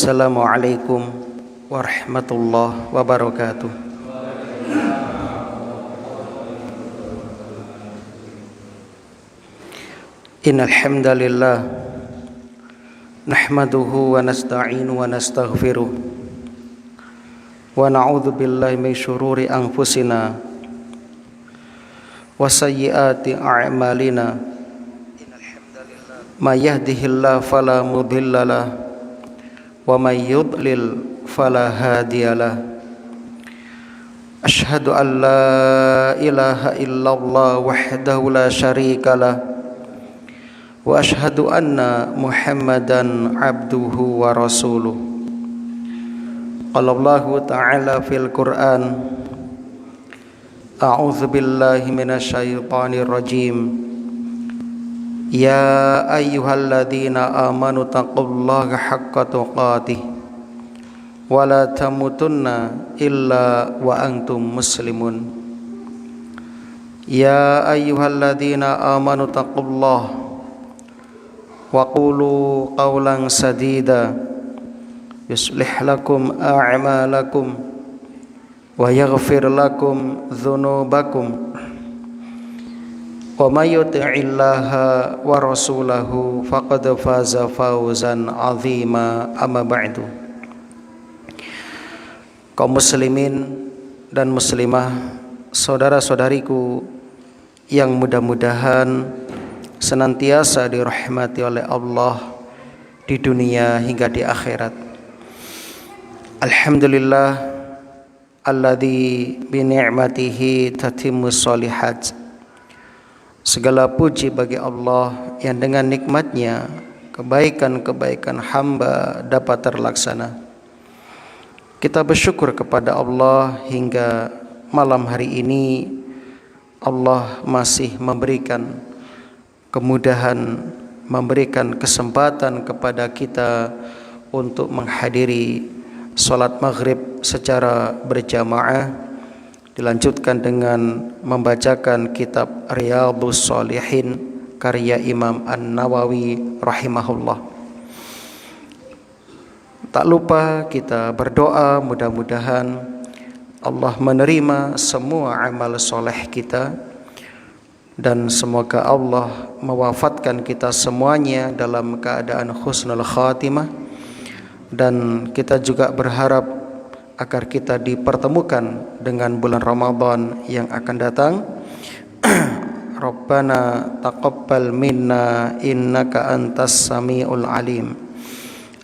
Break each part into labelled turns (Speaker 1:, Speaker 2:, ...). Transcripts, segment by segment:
Speaker 1: Assalamualaikum warahmatullahi wabarakatuh. Innal hamdalillah nahmaduhu wa nasta'inu wa nastaghfiruh wa na'udzu billahi min syururi anfusina wa sayyiati a'malina. May yahdihillahu fala mudhillalah wa may yudlil fala hadiyalah. Asyhadu an la ilaha illallah wahdahu la syarikalah wa asyhadu anna Muhammadan abduhu wa rasuluh. Qala Allahu ta'ala fil Qur'an, a'udzu billahi minasyaitonir rajim. Ya ayyuhalladzina amanu taqullaha haqqa tuqatih wa la tamutunna illa wa antum muslimun. Ya ayyuhalladzina amanu taqullaha wa qulu qawlan sadida yuslih lakum a'malakum wa yaghfir lakum dhunubakum wa may yuti'illaha wa rasulahu faqad faza fawzan 'azima. Amma ba'du. Kaum muslimin dan muslimah, saudara-saudariku yang mudah-mudahan senantiasa dirahmati oleh Allah di dunia hingga di akhirat. Alhamdulillah alladzi bi ni'matihi tatimmus sholihat. Segala puji bagi Allah yang dengan nikmatnya kebaikan-kebaikan hamba dapat terlaksana. Kita bersyukur kepada Allah hingga malam hari ini Allah masih memberikan kemudahan, memberikan kesempatan kepada kita untuk menghadiri sholat maghrib secara berjamaah, dilanjutkan dengan membacakan kitab Riyadhus Shalihin karya Imam An-Nawawi rahimahullah. Tak lupa kita berdoa mudah-mudahan Allah menerima semua amal soleh kita dan semoga Allah mewafatkan kita semuanya dalam keadaan husnul khatimah. Dan kita juga berharap agar kita dipertemukan dengan bulan Ramadan yang akan datang. Rabbana taqabbal minna innaka antas samiul alim.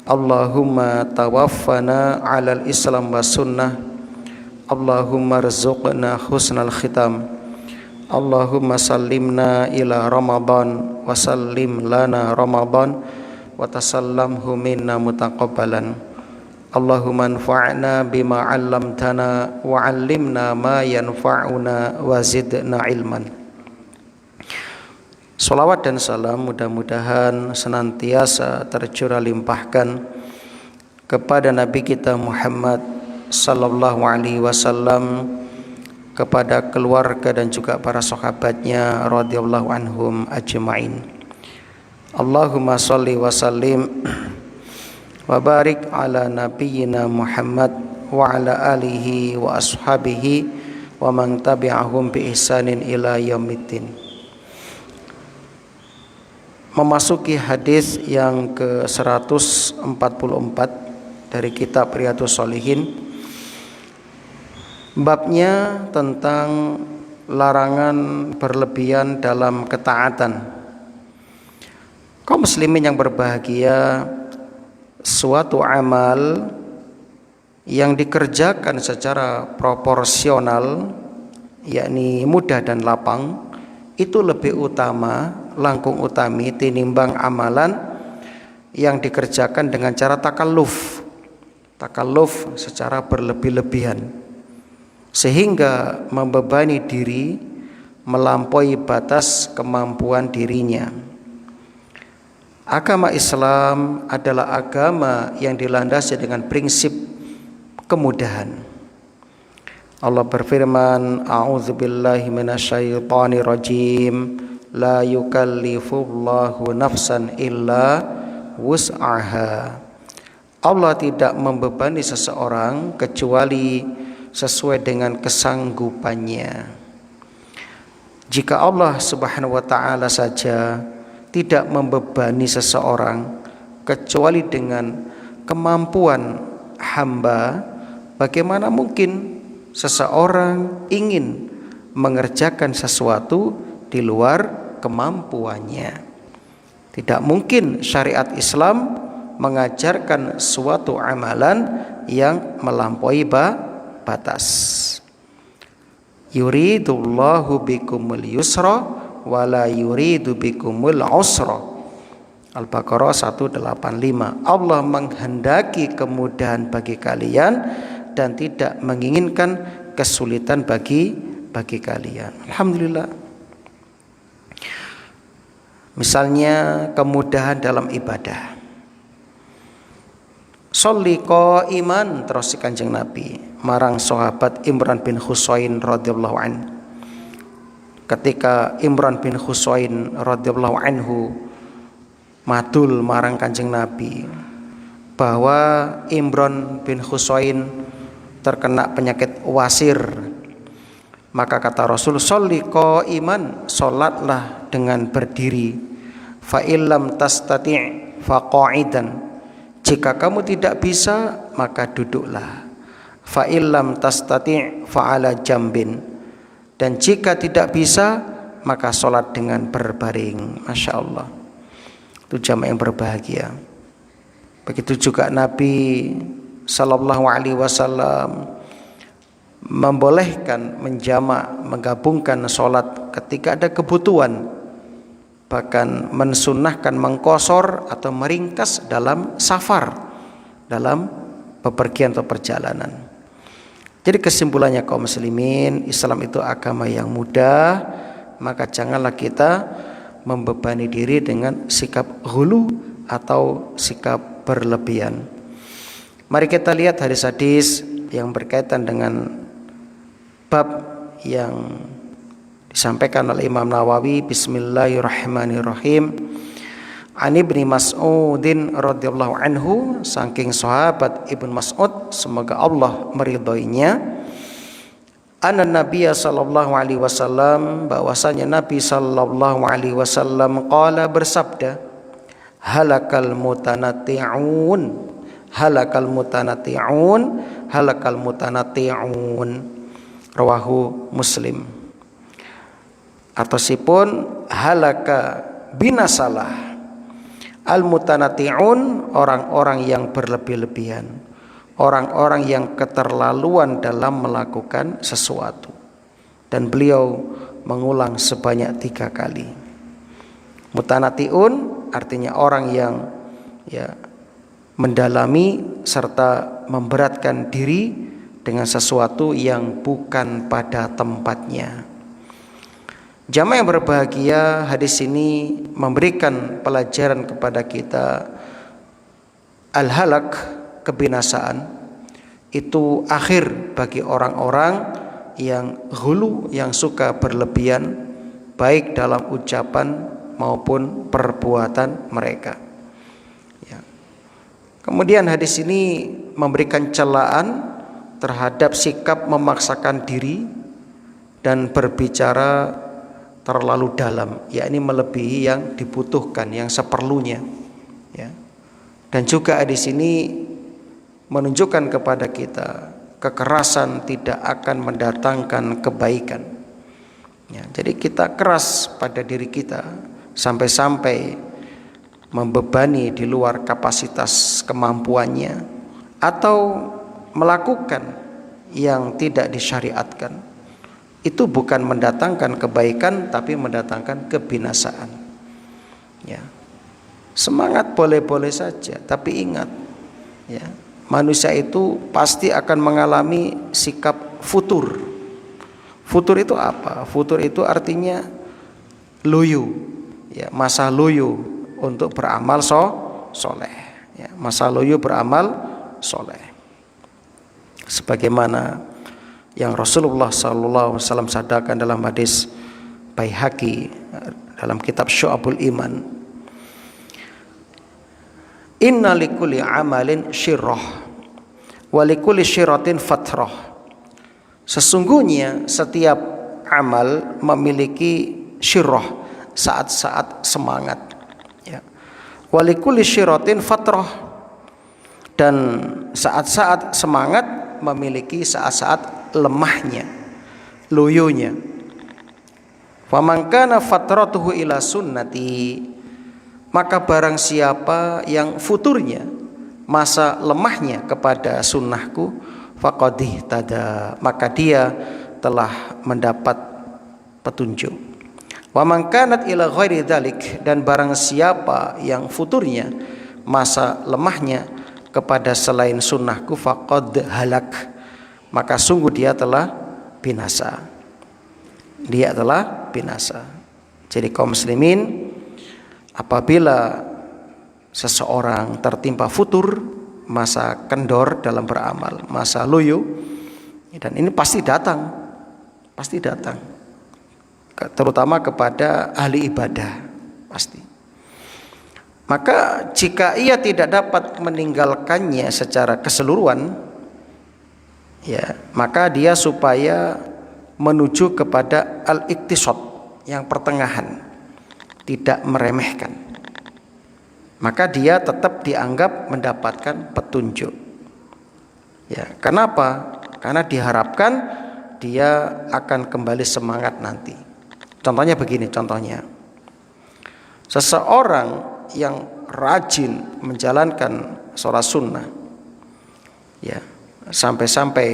Speaker 1: Allahumma tawaffana 'alal islam was sunnah. Allahumma rzuqna husnal khitam. Allahumma sallimna ila Ramadan wa sallim lana Ramadan wa tasallamhu minna mutaqabbalan. Allahumma anfa'na bima 'allamtana wa 'allimna ma yanfa'una wa zidna ilman. Salawat dan salam mudah-mudahan senantiasa tercurah limpahkan kepada Nabi kita Muhammad sallallahu alaihi wasallam, kepada keluarga dan juga para sahabatnya radhiyallahu anhum ajma'in. Allahumma shalli wa sallim wa barik ala nabiyyina Muhammad wa ala alihi wa ashabihi wa man tabi'ahum bi ihsanin ila yaumiddin. Memasuki hadis yang ke-144 dari kitab Riyadhus Shalihin, babnya tentang larangan berlebihan dalam ketaatan. Kaum muslimin yang berbahagia, suatu amal yang dikerjakan secara proporsional, yakni mudah dan lapang, itu lebih utama, langkung utami tinimbang amalan yang dikerjakan dengan cara takalluf secara berlebih-lebihan, sehingga membebani diri melampaui batas kemampuan dirinya. Agama Islam adalah agama yang dilandasi dengan prinsip kemudahan. Allah berfirman, a'udzubillahi minasyaitonir rajim, la yukallifullahu nafsan illa wus'aha. Allah tidak membebani seseorang kecuali sesuai dengan kesanggupannya. Jika Allah Subhanahu wa taala saja tidak membebani seseorang kecuali dengan kemampuan hamba, bagaimana mungkin seseorang ingin mengerjakan sesuatu di luar kemampuannya? Tidak mungkin syariat Islam mengajarkan suatu amalan yang melampaui batas. Yuridullahu bikumul yusra wala yuridu bikumul usra. Al-Baqarah 185. Allah menghendaki kemudahan bagi kalian dan tidak menginginkan kesulitan bagi kalian. Alhamdulillah. Misalnya kemudahan dalam ibadah. Sholli qaiman, terus Kanjeng Nabi marang sahabat Imran bin Husain radhiyallahu anhu. Ketika Imran bin Husain radhiyallahu anhu matul marang Kanjeng Nabi bahwa Imran bin Husain terkena penyakit wasir, maka kata Rasul, sholli qaiman, salatlah dengan berdiri, fa illam tastati' fa qa'idan, jika kamu tidak bisa maka duduklah, fa illam tastati' fa ala jambin, dan jika tidak bisa maka salat dengan berbaring. Masya Allah, itu jamaah yang berbahagia. Begitu juga Nabi sallallahu alaihi wasallam membolehkan menjamak, menggabungkan sholat ketika ada kebutuhan, bahkan mensunnahkan mengqashar atau meringkas dalam safar, dalam bepergian atau perjalanan. Jadi kesimpulannya kaum muslimin, Islam itu agama yang mudah, maka janganlah kita membebani diri dengan sikap ghulu atau sikap berlebihan. Mari kita lihat hadis-hadis yang berkaitan dengan bab yang disampaikan oleh Imam Nawawi. Bismillahirrahmanirrahim. An Ibnu Mas'udin radhiyallahu anhu, saking sahabat Ibnu Mas'ud, semoga Allah meridhoinya, anna Nabiya sallallahu alaihi wasallam, bahwasanya Nabi sallallahu alaihi wasallam qala, bersabda, halakal mutanatti'un, halakal mutanatti'un, halakal mutanatti'un, rawahu Muslim. Ataupun halaka binasalah al mutanatti'un, orang-orang yang berlebih-lebihan, orang-orang yang keterlaluan dalam melakukan sesuatu. Dan beliau mengulang sebanyak 3 kali. Mutanatti'un artinya orang yang mendalami serta memberatkan diri dengan sesuatu yang bukan pada tempatnya. Jamaah yang berbahagia, hadis ini memberikan pelajaran kepada kita, al-halak, kebinasaan, itu akhir bagi orang-orang yang ghulu, yang suka berlebihan, baik dalam ucapan maupun perbuatan mereka. Kemudian hadis ini memberikan celaan terhadap sikap memaksakan diri dan berbicara terlalu dalam, yakni melebihi yang dibutuhkan, yang seperlunya. Dan juga hadis ini menunjukkan kepada kita kekerasan tidak akan mendatangkan kebaikan. Jadi kita keras pada diri kita sampai-sampai membebani di luar kapasitas kemampuannya, atau melakukan yang tidak disyariatkan. Itu bukan mendatangkan kebaikan, tapi mendatangkan kebinasaan. Semangat boleh-boleh saja, tapi ingat, manusia itu pasti akan mengalami sikap futur. Futur itu apa? Futur itu artinya loyo, masa loyo untuk beramal soleh, masa loyo beramal soleh. Sebagaimana yang Rasulullah SAW sabdakan dalam hadis Baihaqi dalam kitab Syu'abul Iman, Inna likulli amalin syirrah wa likulli syirratin fatrah. Sesungguhnya setiap amal memiliki syirrah, saat-saat semangat, ya. Wa likulli syirratin fatrah, dan saat-saat semangat memiliki saat-saat lemahnya, loyonya. Faman kana fatratuhu ila sunnati, maka barang siapa yang futurnya, masa lemahnya kepada sunnahku, faqadih tada, maka dia telah mendapat petunjuk. Wa man kanat ila ghairi dzalik, dan barang siapa yang futurnya, masa lemahnya kepada selain sunnahku, faqad halak, maka sungguh dia telah binasa. Dia telah binasa. Jadi kaum muslimin, apabila seseorang tertimpa futur, masa kendor dalam beramal, masa loyo, dan ini pasti datang, terutama kepada ahli ibadah, pasti. Maka jika ia tidak dapat meninggalkannya secara keseluruhan, ya, maka dia supaya menuju kepada al-iktisad, yang pertengahan, tidak meremehkan, maka dia tetap dianggap mendapatkan petunjuk. Ya, kenapa? Karena diharapkan dia akan kembali semangat nanti. Contohnya begini, seseorang yang rajin menjalankan sholat sunnah, ya, sampai-sampai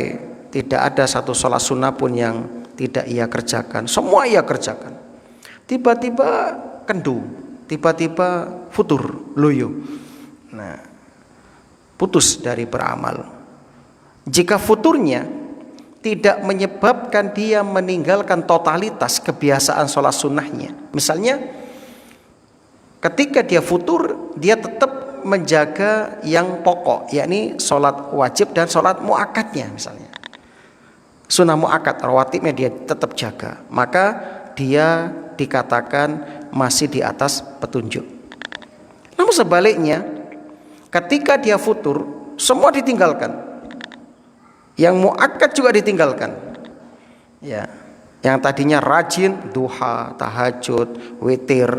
Speaker 1: tidak ada satu sholat sunnah pun yang tidak ia kerjakan, semua ia kerjakan. Tiba-tiba kendu, tiba-tiba futur, loyo, nah, putus dari beramal. Jika futurnya tidak menyebabkan dia meninggalkan totalitas kebiasaan sholat sunnahnya, misalnya ketika dia futur, dia tetap menjaga yang pokok, yakni sholat wajib dan sholat muakkadnya, misalnya sunnah muakkad, rawatibnya dia tetap jaga, maka dia dikatakan masih di atas petunjuk. Namun sebaliknya, ketika dia futur, semua ditinggalkan, yang muakkad juga ditinggalkan, ya, yang tadinya rajin duha, tahajud, witir,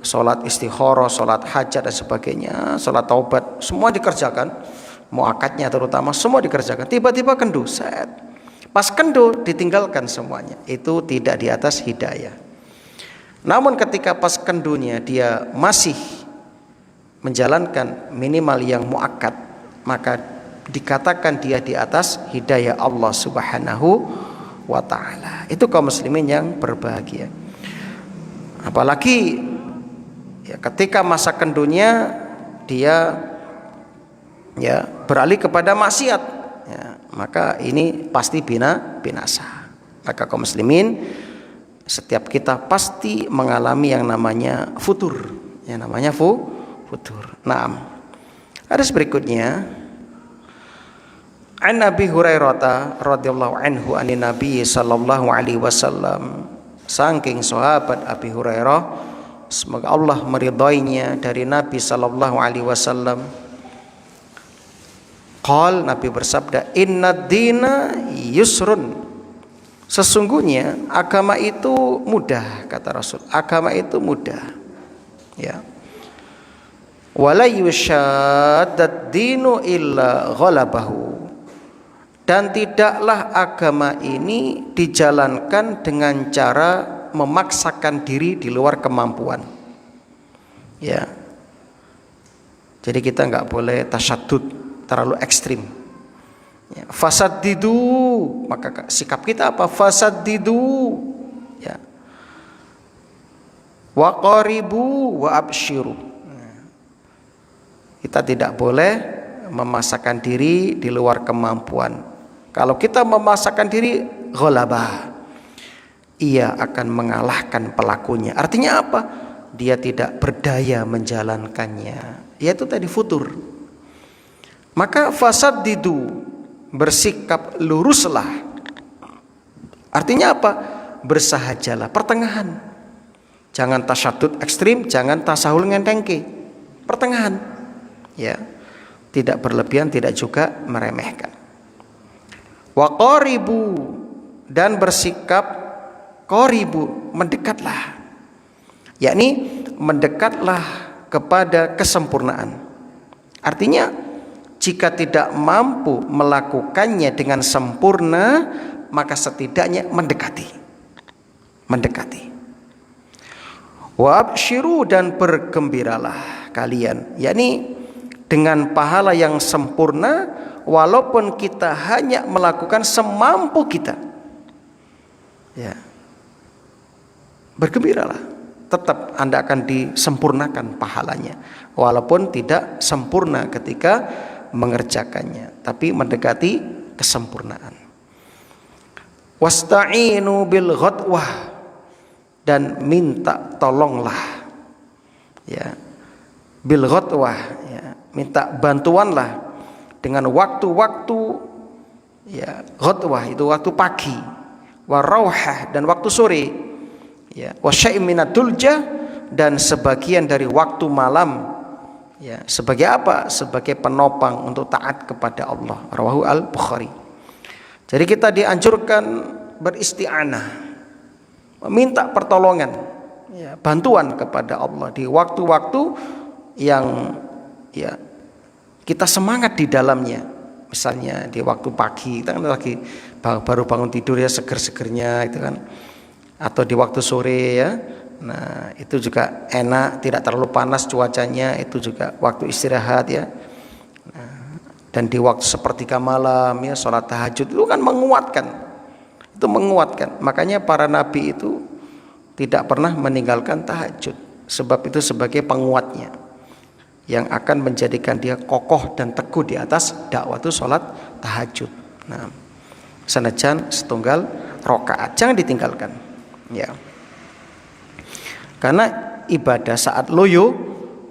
Speaker 1: sholat istikharah, sholat hajat dan sebagainya, sholat taubat, semua dikerjakan, muakkadnya terutama semua dikerjakan. Tiba-tiba kendu, pas kendu ditinggalkan semuanya, itu tidak di atas hidayah. Namun ketika pas kendunya dia masih menjalankan minimal yang muakkad, maka dikatakan dia di atas hidayah Allah Subhanahu wa ta'ala. Itu kaum muslimin yang berbahagia. Apalagi ya, ketika masa kendunya dia, ya, beralih kepada maksiat, ya, maka ini pasti binasa. Maka kaum muslimin, setiap kita pasti mengalami yang namanya futur, futur. Naam. Hadis berikutnya, an Abi Hurairah radhiyallahu anhu anin Nabi sallallahu alaihi wasallam, saking sahabat Abi Hurairah, semoga Allah meridainya, dari Nabi sallallahu alaihi wasallam, qal, Nabi bersabda, innad dina yusrun, sesungguhnya agama itu mudah, kata Rasul, agama itu mudah, ya. Wala yushaddad dinu illa ghalabahu, dan tidaklah agama ini dijalankan dengan cara memaksakan diri di luar kemampuan, ya. Jadi kita nggak boleh tasyaddud, terlalu ekstrim, ya. Fasaddidu, maka sikap kita apa? Fasaddidu, ya. Wa qaribu wa abshiru, kita tidak boleh memaksakan diri di luar kemampuan. Kalau kita memaksakan diri, ghalabah, ia akan mengalahkan pelakunya. Artinya apa? Dia tidak berdaya menjalankannya, yaitu tadi futur. Maka fasaddidu, bersikap luruslah. Artinya apa? Bersahajalah, pertengahan. Jangan tasyaddud ekstrim, jangan tasahul ngentengke, pertengahan. ya, tidak berlebihan, tidak juga meremehkan. Wa qaribu, dan bersikap qaribu, mendekatlah, yakni mendekatlah kepada kesempurnaan. Artinya jika tidak mampu melakukannya dengan sempurna, maka setidaknya mendekati. Wa absyiru, dan bergembiralah kalian, yakni dengan pahala yang sempurna, walaupun kita hanya melakukan semampu kita. Ya. Bergembiralah, tetap Anda akan disempurnakan pahalanya, walaupun tidak sempurna ketika mengerjakannya, tapi mendekati kesempurnaan. Wasta'inu bil ghadwah, dan minta tolonglah, ya, bil ghadwah, ya, minta bantuanlah dengan waktu-waktu, ya, ghadwah itu waktu pagi, wa rauhah, dan waktu sore, ya, wa syai'in minad duljah, dan sebagian dari waktu malam, ya, sebagai apa? Sebagai penopang untuk taat kepada Allah. Rawahu al-Bukhari. Jadi kita dianjurkan beristi'anah, meminta pertolongan, ya, bantuan kepada Allah di waktu-waktu yang, ya, kita semangat di dalamnya. Misalnya di waktu pagi, kita kan lagi baru bangun tidur, ya, seger-segernya itu kan, atau di waktu sore, ya. Nah, itu juga enak, tidak terlalu panas cuacanya, itu juga waktu istirahat, ya. Nah, dan di waktu sepertiga malam, ya, sholat tahajud itu kan menguatkan. Itu menguatkan. Makanya para nabi itu tidak pernah meninggalkan tahajud, sebab itu sebagai penguatnya yang akan menjadikan dia kokoh dan teguh di atas dakwah itu sholat tahajud. Nah, senajan setunggal rakaat jangan ditinggalkan, ya. Karena ibadah saat loyo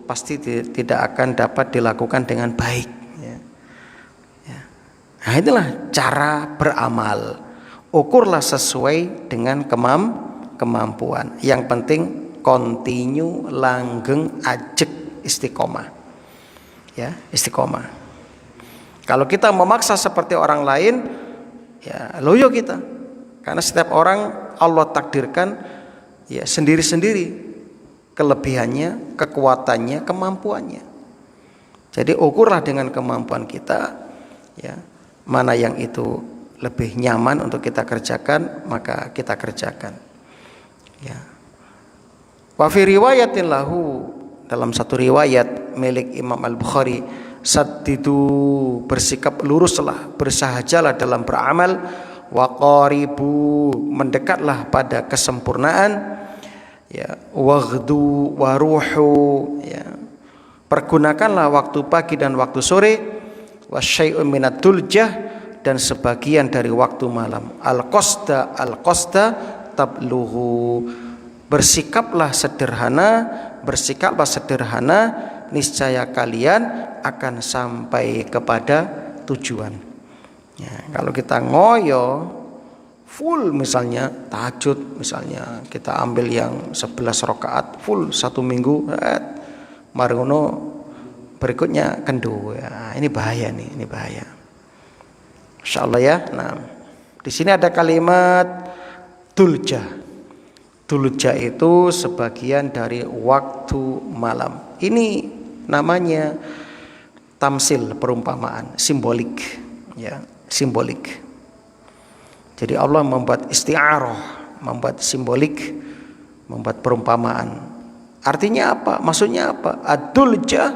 Speaker 1: pasti tidak akan dapat dilakukan dengan baik, ya. Ya. Nah, itulah cara beramal. Ukurlah sesuai dengan kemampuan. Yang penting continue, langgeng, ajek, istiqomah, ya, istiqomah. Kalau kita memaksa seperti orang lain, ya, loyo kita. Karena setiap orang Allah takdirkan, ya, sendiri-sendiri kelebihannya, kekuatannya, kemampuannya. Jadi ukurlah dengan kemampuan kita, ya, mana yang itu lebih nyaman untuk kita kerjakan, maka kita kerjakan, ya. Wa fi riwayatin lahu, dalam satu riwayat milik Imam Al-Bukhari, saddidu, bersikap luruslah, bersahajalah dalam beramal, wa qaribu, mendekatlah pada kesempurnaan, ya, waghdu wa ruhu, ya, pergunakanlah waktu pagi dan waktu sore, wa syai'un minad duljah, dan sebagian dari waktu malam, al-qasda tabluhu, bersikaplah sederhana, niscaya kalian akan sampai kepada tujuan. Ya, kalau kita ngoyo full, misalnya tahajud, misalnya kita ambil yang 11 rakaat full satu minggu, marono berikutnya kendo, ya, ini bahaya nih, ini bahaya. Insyaallah, ya. Nah, di sini ada kalimat duljah. Duljah itu sebagian dari waktu malam. Ini namanya tamsil, perumpamaan, simbolik, ya, simbolik. Jadi Allah membuat isti'arah, membuat simbolik, membuat perumpamaan. Artinya apa? Maksudnya apa? Ad-duljah,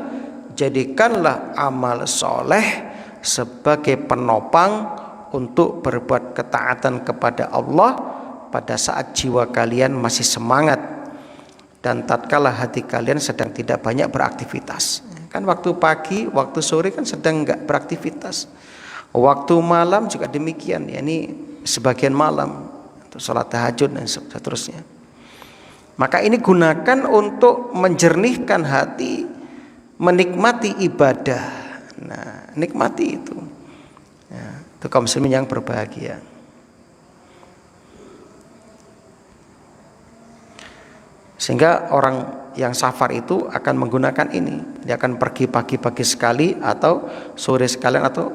Speaker 1: jadikanlah amal soleh sebagai penopang untuk berbuat ketaatan kepada Allah pada saat jiwa kalian masih semangat dan tatkala hati kalian sedang tidak banyak beraktivitas. Kan waktu pagi, waktu sore kan sedang enggak beraktivitas. Waktu malam juga demikian, ya, ini sebagian malam untuk sholat tahajud dan seterusnya. Maka ini gunakan untuk menjernihkan hati, menikmati ibadah. Nah, nikmati itu, ya, itu kaum muslimin yang Sehingga orang yang safar itu akan menggunakan ini. Dia akan pergi pagi-pagi sekali atau sore sekalian atau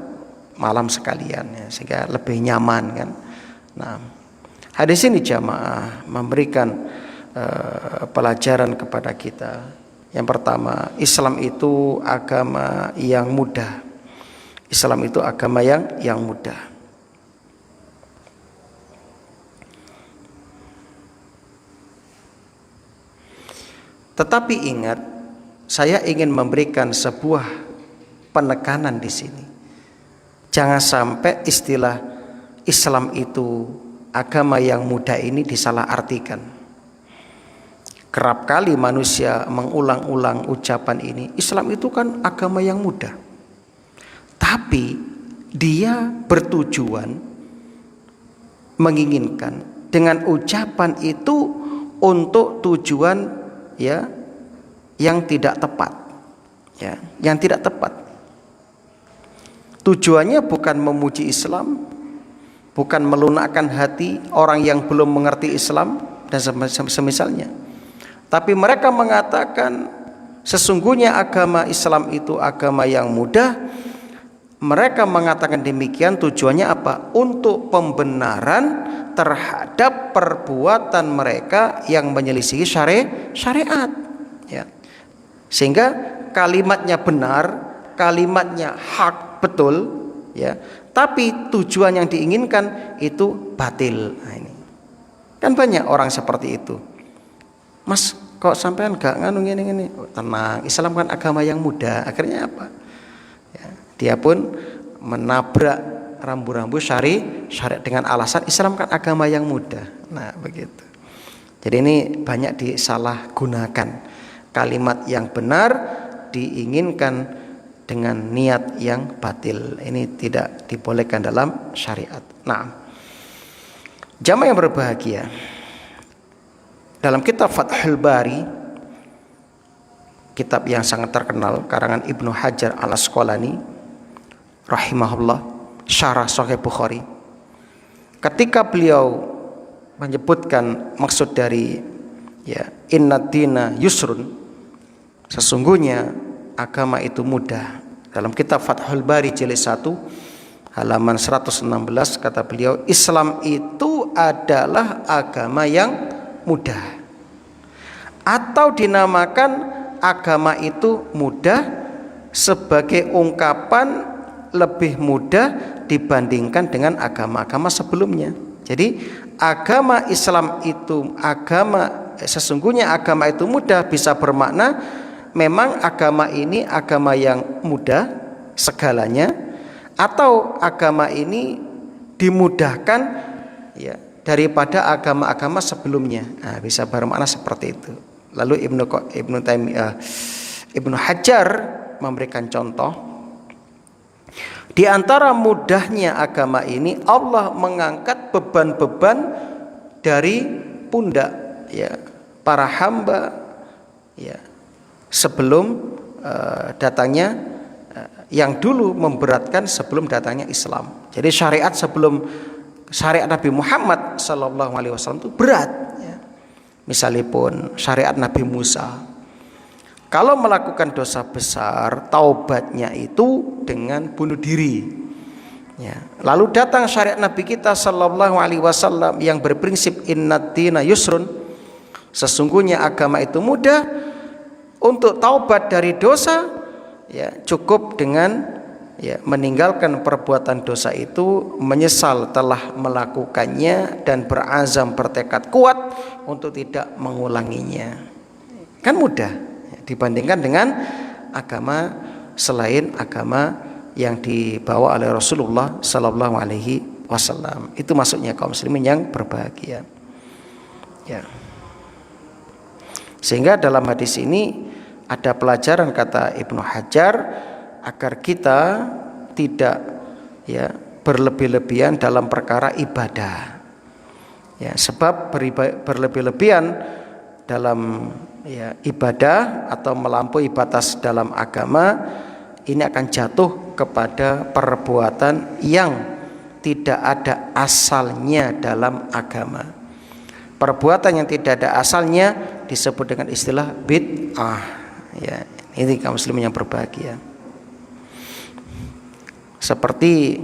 Speaker 1: malam sekalian ya, sehingga lebih nyaman kan. Nah, hadis ini jamaah memberikan pelajaran kepada kita. Yang pertama, Islam itu agama yang mudah. Islam itu agama yang mudah. Tetapi ingat, saya ingin memberikan sebuah penekanan di sini. Jangan sampai istilah Islam itu agama yang mudah ini disalahartikan. Kerap kali manusia mengulang-ulang ucapan ini, Islam itu kan agama yang mudah. Tapi dia bertujuan menginginkan dengan ucapan itu untuk tujuan ya yang tidak tepat. Ya, yang tidak tepat. Tujuannya bukan memuji Islam, bukan melunakkan hati orang yang belum mengerti Islam dan semisalnya. Tapi mereka mengatakan sesungguhnya agama Islam itu agama yang mudah. Mereka mengatakan demikian tujuannya apa? Untuk pembenaran terhadap perbuatan mereka yang menyelisihi syariat. Ya. Sehingga kalimatnya benar, kalimatnya hak betul, ya. Tapi tujuan yang diinginkan itu batil. Nah, ini kan banyak orang seperti itu. Mas, kok sampean gak nganu gini? Oh, tenang, Islam kan agama yang mudah. Akhirnya apa? Ya, dia pun menabrak rambu-rambu syariat dengan alasan Islam kan agama yang mudah. Nah, begitu. Jadi ini banyak disalahgunakan. Kalimat yang benar diinginkan dengan niat yang batil. Ini tidak dibolehkan dalam syariat. Nah, jamaah yang berbahagia, dalam kitab Fathul Bari, kitab yang sangat terkenal karangan Ibnu Hajar Al-Asqalani rahimahullah, syarah Sahih Bukhari, ketika beliau menyebutkan maksud dari ya innad dina yusrun, sesungguhnya agama itu mudah, dalam kitab Fathul Bari jilid 1 halaman 116 kata beliau, Islam itu adalah agama yang mudah, atau dinamakan agama itu mudah sebagai ungkapan lebih mudah dibandingkan dengan agama-agama sebelumnya. Jadi agama Islam itu sesungguhnya agama itu mudah bisa bermakna memang agama ini agama yang mudah segalanya, atau agama ini dimudahkan ya daripada agama-agama sebelumnya. Nah, bisa bermakna seperti itu. Lalu Ibnu Hajar memberikan contoh, di antara mudahnya agama ini Allah mengangkat beban-beban dari pundak ya para hamba ya sebelum datangnya yang dulu memberatkan sebelum datangnya Islam. Jadi syariat Nabi Muhammad SAW itu berat ya. Misalnya pun syariat Nabi Musa, kalau melakukan dosa besar taubatnya itu dengan bunuh diri ya. Lalu datang syariat Nabi kita SAW yang berprinsip innad dina yusrun, sesungguhnya agama itu mudah, untuk taubat dari dosa ya cukup dengan ya meninggalkan perbuatan dosa itu, menyesal telah melakukannya dan berazam bertekad kuat untuk tidak mengulanginya. Kan mudah ya, dibandingkan dengan agama selain agama yang dibawa oleh Rasulullah sallallahu alaihi wasallam. Itu maksudnya kaum muslimin yang berbahagia. Ya. Sehingga dalam hadis ini ada pelajaran kata Ibnu Hajar agar kita tidak ya berlebih-lebihan dalam perkara ibadah. Ya, sebab berlebih-lebihan dalam ya ibadah atau melampaui batas dalam agama ini akan jatuh kepada perbuatan yang tidak ada asalnya dalam agama. Perbuatan yang tidak ada asalnya disebut dengan istilah bid'ah. Ya, ini kaum muslimin yang berbahagia. Seperti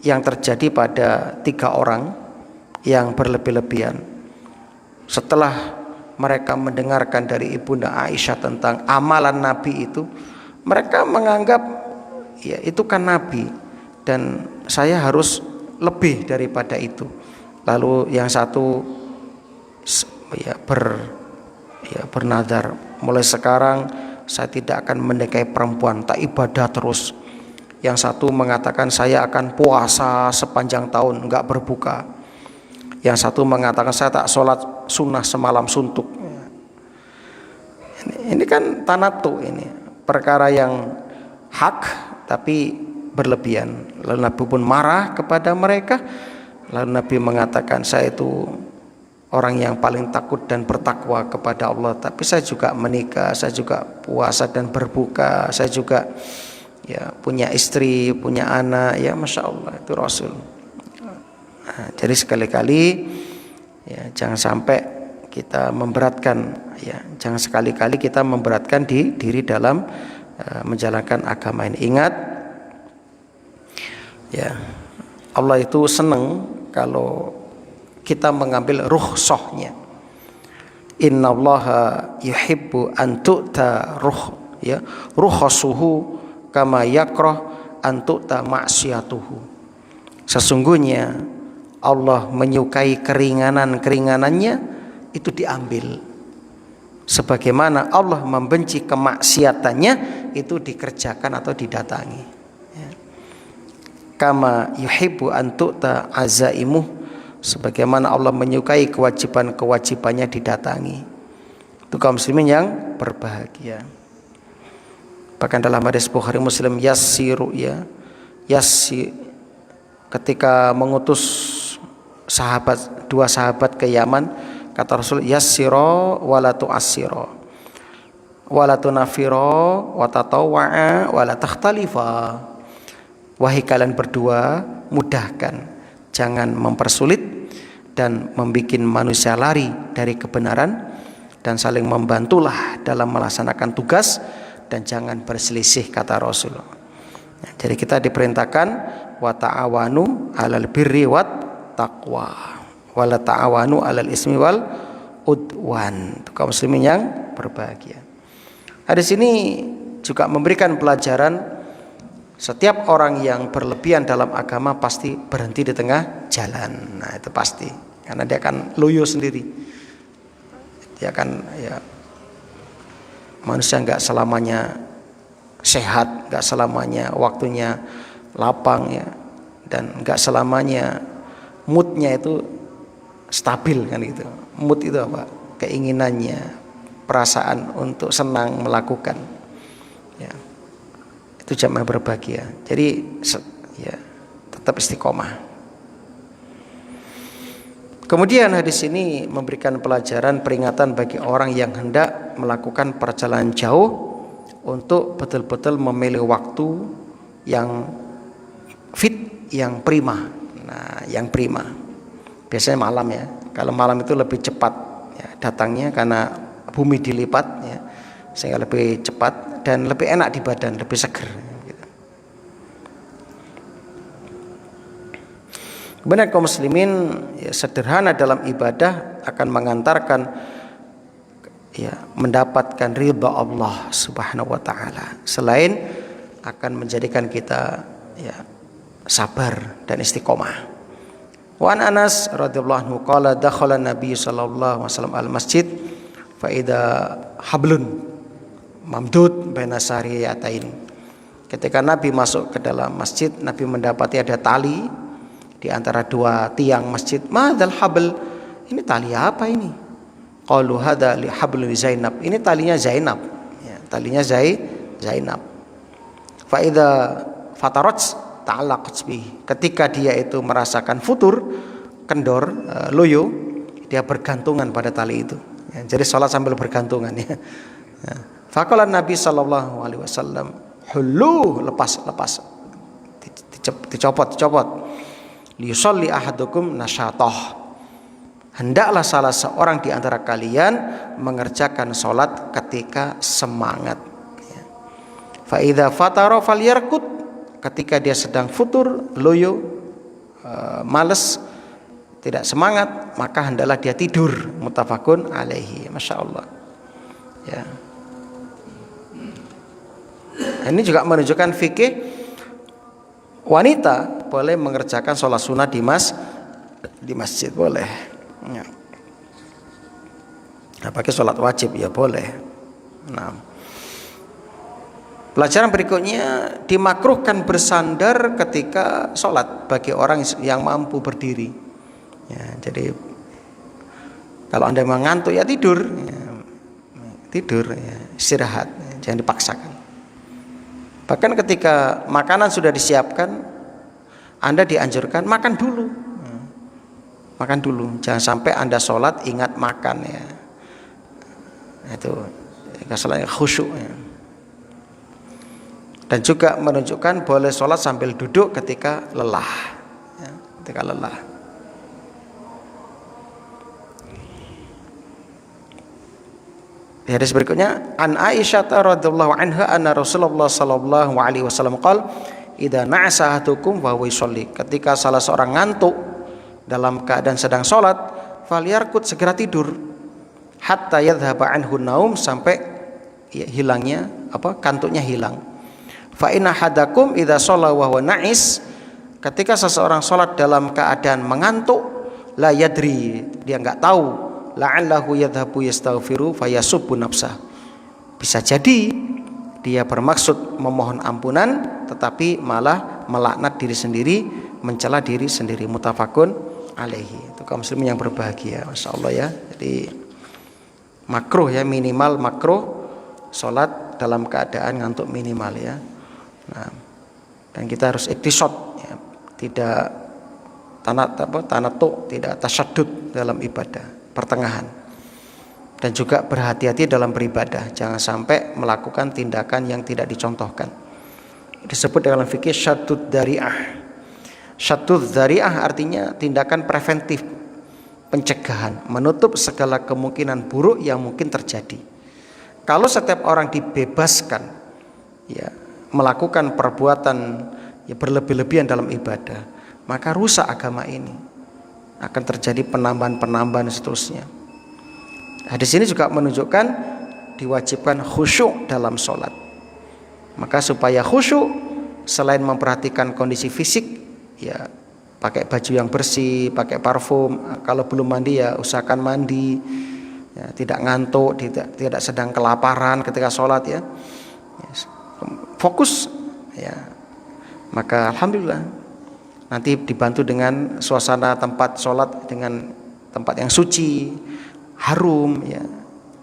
Speaker 1: yang terjadi pada 3 orang yang berlebih-lebihan. Setelah mereka mendengarkan dari Ibunda Aisyah tentang amalan Nabi itu, mereka menganggap ya itu kan Nabi dan saya harus lebih daripada itu. Lalu yang satu bernadar, mulai sekarang saya tidak akan menikahi perempuan, tak ibadah terus. Yang satu mengatakan saya akan puasa sepanjang tahun, enggak berbuka. Yang satu mengatakan saya tak sholat sunnah semalam suntuk. Ini kan tanatu, ini perkara yang hak tapi berlebihan. Lalu Nabi pun marah kepada mereka. Lalu Nabi mengatakan saya itu orang yang paling takut dan bertakwa kepada Allah, tapi saya juga menikah, saya juga puasa dan berbuka, saya juga ya punya istri, punya anak, ya Masya Allah, itu Rasul. Nah, jadi sekali-kali ya jangan sampai kita memberatkan, ya jangan sekali-kali kita memberatkan diri dalam menjalankan agama ini. Ingat ya, Allah itu senang kalau kita mengambil rukhsahnya. Innallaha yuhibbu an tu'ta rukhasuhu kama yakrah an tu'ta ma'siyatuhu. Sesungguhnya Allah menyukai keringanan-keringanannya itu diambil, sebagaimana Allah membenci kemaksiatannya itu dikerjakan atau didatangi. Kama yuhibbu an tu'ta azaimuh, sebagaimana Allah menyukai kewajiban-kewajibannya didatangi. Itu kaum muslimin yang berbahagia. Bahkan dalam hadis Bukhari Muslim, yassiru ya, ketika mengutus dua sahabat ke Yaman, kata Rasul, yassiro wala tu'assiro wala tunafiro wa tatawwa'a wala takhtalifa. Wahai kalian berdua, mudahkan, jangan mempersulit dan membuat manusia lari dari kebenaran, dan saling membantulah dalam melaksanakan tugas, dan jangan berselisih, kata Rasul. Nah, jadi kita diperintahkan wa ta'awanu 'alal birri wat taqwa wa la ta'awanu 'alal ismi wal udwan. Kaum muslimin yang berbahagia. Hadis ini juga memberikan pelajaran, setiap orang yang berlebihan dalam agama pasti berhenti di tengah jalan. Nah, itu pasti, karena dia akan loyo sendiri. Dia akan ya, manusia nggak selamanya sehat, nggak selamanya waktunya lapang ya, dan nggak selamanya moodnya itu stabil kan gitu. Mood itu apa? Keinginannya, perasaan untuk senang melakukan. Ya, itu jamaah berbahagia. Jadi ya tetap istiqomah. Kemudian hadis ini memberikan pelajaran peringatan bagi orang yang hendak melakukan perjalanan jauh untuk betul-betul memilih waktu yang fit, yang prima. Nah, yang prima biasanya malam ya. Kalau malam itu lebih cepat ya, datangnya karena bumi dilipat ya, sehingga lebih cepat dan lebih enak di badan, lebih seger gitu. Benar kaum muslimin ya, sederhana dalam ibadah akan mengantarkan ya mendapatkan ridha Allah Subhanahu wa taala, selain akan menjadikan kita ya sabar dan istiqomah. Wa an Anas radhiyallahu anhu qala dakhala Nabi sallallahu alaihi wasallam al masjid fa idza hablun mamdud baina sariyatain. Ketika Nabi masuk ke dalam masjid, Nabi mendapati ada tali di antara dua tiang masjid. Madzal habl, ini tali apa ini? Qalu hadza li habli Zainab, ini talinya Zainab ya, talinya Zainab. Fa idza fatarat ta'allaqat bihi, ketika dia itu merasakan futur, kendor, loyo, dia bergantungan pada tali itu ya, jadi sholat sambil bergantungan ya. Faqala Nabi sallallahu alaihi wasallam, "Hullu, lepas, dicopot. Liyusalli ahadukum nasyatah." hendaklah salah seorang di antara kalian mengerjakan sholat ketika semangat. Fa idza fatara falyarqud, ketika dia sedang futur, loyo, malas, tidak semangat, maka hendaklah dia tidur. Muttafaqun alaihi. Masya Allah. Ya. Ini juga menunjukkan fikih wanita boleh mengerjakan sholat sunnah di masjid boleh. Ya. Pakai sholat wajib ya boleh. Nah, pelajaran berikutnya, dimakruhkan bersandar ketika sholat bagi orang yang mampu berdiri. Ya, jadi kalau Anda mengantuk ya tidur, ya, istirahat, jangan dipaksakan. Bahkan ketika makanan sudah disiapkan, Anda dianjurkan makan dulu. Makan dulu, jangan sampai Anda sholat ingat makan ya. Itu sholat khusyuk ya. Dan juga menunjukkan boleh sholat sambil duduk ketika lelah ya, ketika lelah. Hadis berikutnya, an Aisyah radhiyallahu anha anna Rasulullah sallallahu alaihi wasallam qala idza na'asa ahadukum wa huwa yusalli, ketika salah seorang ngantuk dalam keadaan sedang salat, falyarqud, segera tidur, hatta yadhhaba anhu naum, sampai hilangnya kantuknya hilang. Fa inna hadakum idza shalla wa huwa na'is, ketika seseorang salat dalam keadaan mengantuk, la yadri, dia enggak tahu, la'allahu yadhabu yastaghfiru fayasubbu nafsah, bisa jadi dia bermaksud memohon ampunan tetapi malah melaknat diri sendiri, mencela diri sendiri. Muttafaqun alaihi. Itu kaum muslimin yang berbahagia, masyaallah ya. Jadi makruh ya, minimal makruh salat dalam keadaan ngantuk minimal ya. Nah, dan kita harus iktisad ya, tidak tanatuk, tidak tasyadud dalam ibadah, pertengahan. Dan juga berhati-hati dalam beribadah, jangan sampai melakukan tindakan yang tidak dicontohkan. Disebut dalam fikih syaddud dzari'ah. Syaddud dzari'ah artinya tindakan preventif, pencegahan, menutup segala kemungkinan buruk yang mungkin terjadi. Kalau setiap orang dibebaskan ya melakukan perbuatan ya berlebih-lebihan dalam ibadah, maka rusak agama ini. Akan terjadi penambahan-penambahan seterusnya. Hadis ini juga menunjukkan diwajibkan khusyuk dalam sholat. Maka supaya khusyuk, selain memperhatikan kondisi fisik, ya pakai baju yang bersih, pakai parfum. Kalau belum mandi ya usahakan mandi, ya, tidak ngantuk, tidak sedang kelaparan ketika sholat ya. Fokus, ya. Maka alhamdulillah nanti dibantu dengan suasana tempat sholat, dengan tempat yang suci, harum, ya,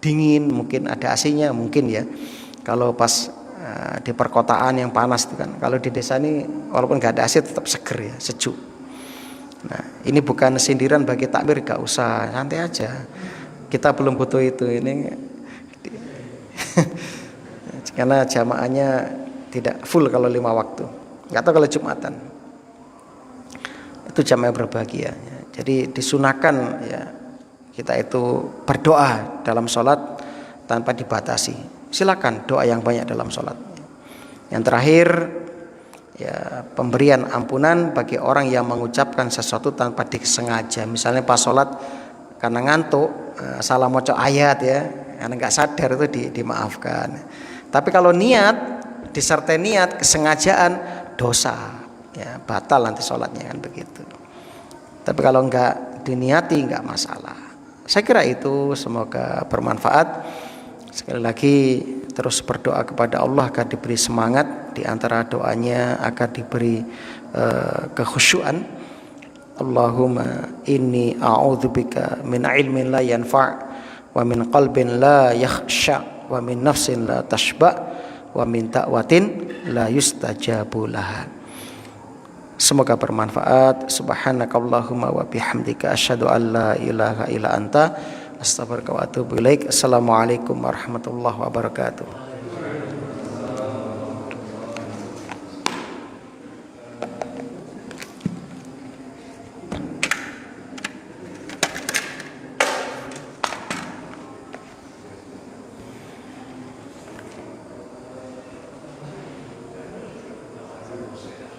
Speaker 1: dingin, mungkin ada AC-nya mungkin ya. Kalau pas di perkotaan yang panas itu kan, kalau di desa ini walaupun nggak ada AC tetap seger ya, sejuk. Nah, ini bukan sindiran bagi takbir, gak usah, santai aja. Kita belum butuh itu ini, karena jamaahnya tidak full kalau 5 waktu. Nggak tahu kalau Jumatan. Itu jamaah berbahagia. Ya. Jadi disunahkan ya kita itu berdoa dalam sholat tanpa dibatasi. Silakan doa yang banyak dalam sholat. Yang terakhir ya pemberian ampunan bagi orang yang mengucapkan sesuatu tanpa disengaja. Misalnya pas sholat karena ngantuk salah maca ayat ya, karena nggak sadar itu dimaafkan. Tapi kalau niat disertai niat kesengajaan dosa ya, batal nanti sholatnya kan begitu. Tapi kalau nggak diniati nggak masalah. Saya kira itu, semoga bermanfaat. Sekali lagi terus berdoa kepada Allah agar diberi semangat, di antara doanya agar diberi kekhusyuan. Allahumma inni a'udzubika min ilmin la yanfa' wa min qalbin la yakhsha' wa min nafsin la tashba' wa min ta'watin la yustajabu laha. Semoga bermanfaat. Subhanakallahumma wa bihamdika asyhadu an la ilaha illa anta astaghfiruka wa atubu ilaik. Assalamualaikum warahmatullahi wabarakatuh.
Speaker 2: bersepeda.